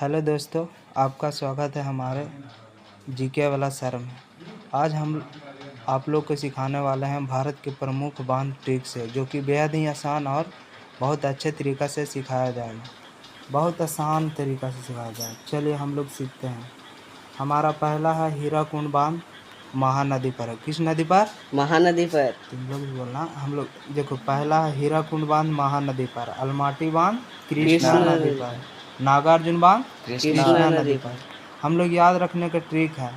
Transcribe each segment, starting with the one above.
Hello दोस्तों, आपका स्वागत है हमारे जीके वाला सर में। आज हम आप लोग को सिखाने वाले हैं भारत के प्रमुख बांध ट्रिक से, जो कि बेहद ही आसान और बहुत अच्छे तरीक़ा से सिखाया जाएगा। बहुत आसान तरीक़ा से सिखाया जाएगा। चलिए हम लोग सीखते हैं। हमारा पहला है हीराकुंड बांध, महानदी पर है। किस नदी पर? महानदी पर। तुम लोग भी बोलना। हम लोग देखो, पहला है हीराकुंड बांध महानदी पर, अलमाटी बांध कृष्णा नदी पर, नागार्जुन बांध कृष्णा नदी पर। हम लोग याद रखने का ट्रिक है,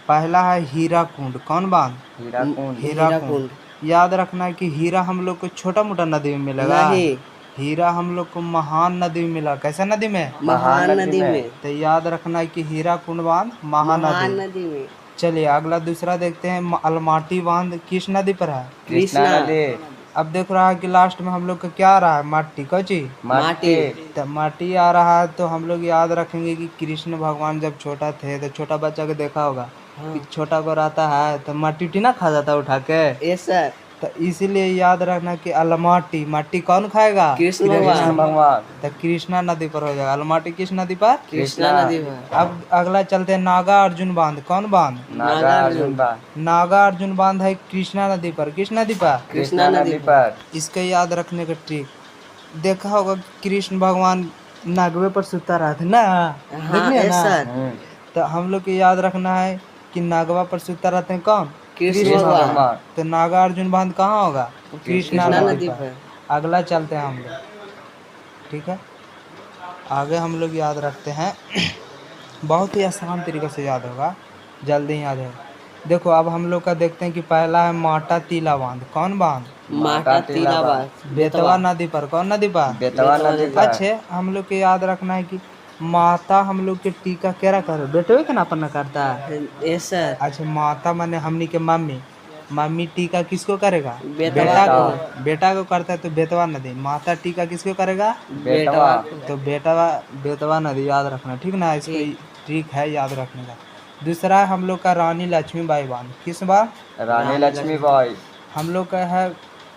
पहला है हीराकुंड। कौन बांध? हीराकुंड। याद रखना है कि हीरा हम लोग को छोटा मोटा नदी में मिलेगा, हीरा हम लोग को महान नदी में मिला। कैसा नदी में? महान नदी में। तो याद रखना है कि हीराकुंड बांध महानदी में। चलिए अगला दूसरा देखते हैं, अलमाटी बांध किस नदी पर है? कृष्णा नदी। अब देख रहा है कि लास्ट में हम लोग का क्या आ रहा है? माटी। कौची? माटी। तो माटी आ रहा है, तो हम लोग याद रखेंगे कि कृष्ण भगवान जब छोटा थे तो छोटा बच्चा को देखा होगा कि छोटा को रहता है तो माटी ना खा जाता उठा के। Yes sir. तो इसीलिए याद रखना कि अलमाटी, माटी कौन खाएगा? कृष्ण भगवान। तो कृष्णा नदी पर हो जाएगा। अलमाटी किस नदी पर? कृष्णा नदी पर। अब अगला चलते हैं, नागार्जुन बांध। कौन बांध? नागार्जुन बांध है कृष्णा नदी पर। किस नदी पर? कृष्णा नदी पर। इसका याद रखने का ट्रिक, देखा होगा कृष्ण भगवान नागवे पर सुता रहा था ना, देखिए ना। तो हम लोग को याद रखना है कि नागवा पर सुता रहते हैं कौन? कृष्ण भगवान। तो नागार्जुन बांध कहाँ होगा? कृष्णा नदी पर। अगला चलते हैं हम लोग, ठीक है। आगे हम लोग याद रखते हैं, बहुत ही आसान तरीके से याद होगा, जल्दी याद है। देखो अब हम लोग का देखते हैं कि पहला है माटा टीला बांध। कौन बांध? माटा टीला बांध। बेतवा नदी पर। कौन नदी पर? बेतवा नदी पर। अच्छे, हम लोग के याद रखना है कि माता हम लोग के टीका क्या कर बेटे के ना अपन करता है। Yes sir. अच्छा, माता माने हमनी के मम्मी, मम्मी टीका किसको करेगा? बेटा को। बेटा को करता है तो बेतवा नदी। माता टीका किसको करेगा? बेटवा। तो बेतवा नदी याद रखना, ठीक ना। इसको ट्रिक है याद रखने का। दूसरा हम लोग का रानी लक्ष्मीबाई बांध। किस बांध? रानी लक्ष्मीबाई। हम लोग का है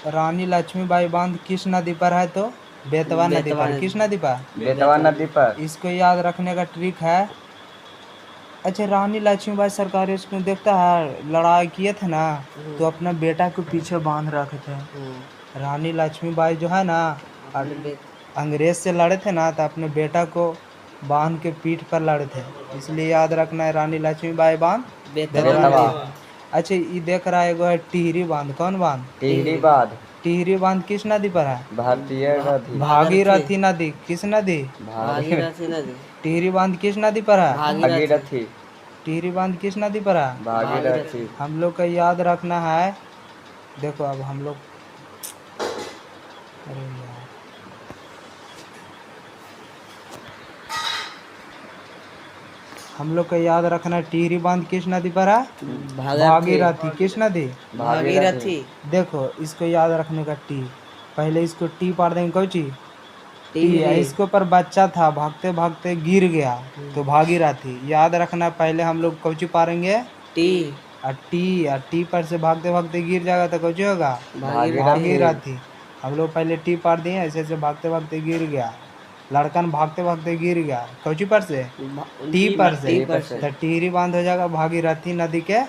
रानी लक्ष्मीबाई बांध किस नदी पर है? तो बेतवा नदी पर। किस नदी पर? बेतवा नदी पर। इसको याद रखने का ट्रिक है, अच्छा, रानी लक्ष्मीबाई सरकारी स्कूल देखता है, लड़ाई किए थे ना तो अपना बेटा को पीछे बांध रखे थे। रानी लक्ष्मीबाई जो है ना, अंग्रेज से लड़े थे ना, तो अपने बेटा को बांध के पीठ पर लड़े थे। इसलिए याद रखना है रानी लक्ष्मीबाई बांध बेतवा। अच्छा, ये देख रहा है, एगो है टिहरी बांध। कौन बांध? टिहरी बांध। टिहरी बांध किस नदी पर है? भारतीय नदी। भागीरथी नदी। किस नदी? भागीरथी नदी। टिहरी बांध किस नदी पर है? भागीरथी। टिहरी बांध किस नदी पर है? भागीरथी। हम लोग का याद रखना है, देखो अब हम लोग, अरे यार, हम लोग का याद रखना है टिहरी बांध किस नदी पर है? भागीरथी। किस नदी? भागीरथी। देखो इसको याद रखने का टी, पहले इसको टी पार देंगे। कौची? टी है। इसके ऊपर बच्चा था, भागते भागते गिर गया तो भागीरथी। याद रखना, पहले हम लोग कौची पारेंगे? टी। और टी पर से भागते भागते गिर जाएगा तो कौची होगा? भागीरथी। हम लोग पहले टी पार दिए, ऐसे ऐसे भागते भागते गिर गया, लड़कन भागते भागते गिर गया। कौची पर से? टी पर से। तो टिहरी बांध हो जाएगा भागीरथी नदी के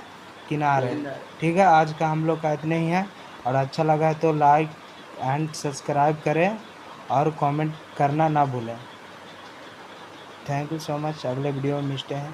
किनारे। ठीक है, आज का हम लोग का इतने ही है, और अच्छा लगा है तो लाइक एंड सब्सक्राइब करें और कमेंट करना ना भूलें। Thank you so much. अगले वीडियो में मिलते हैं।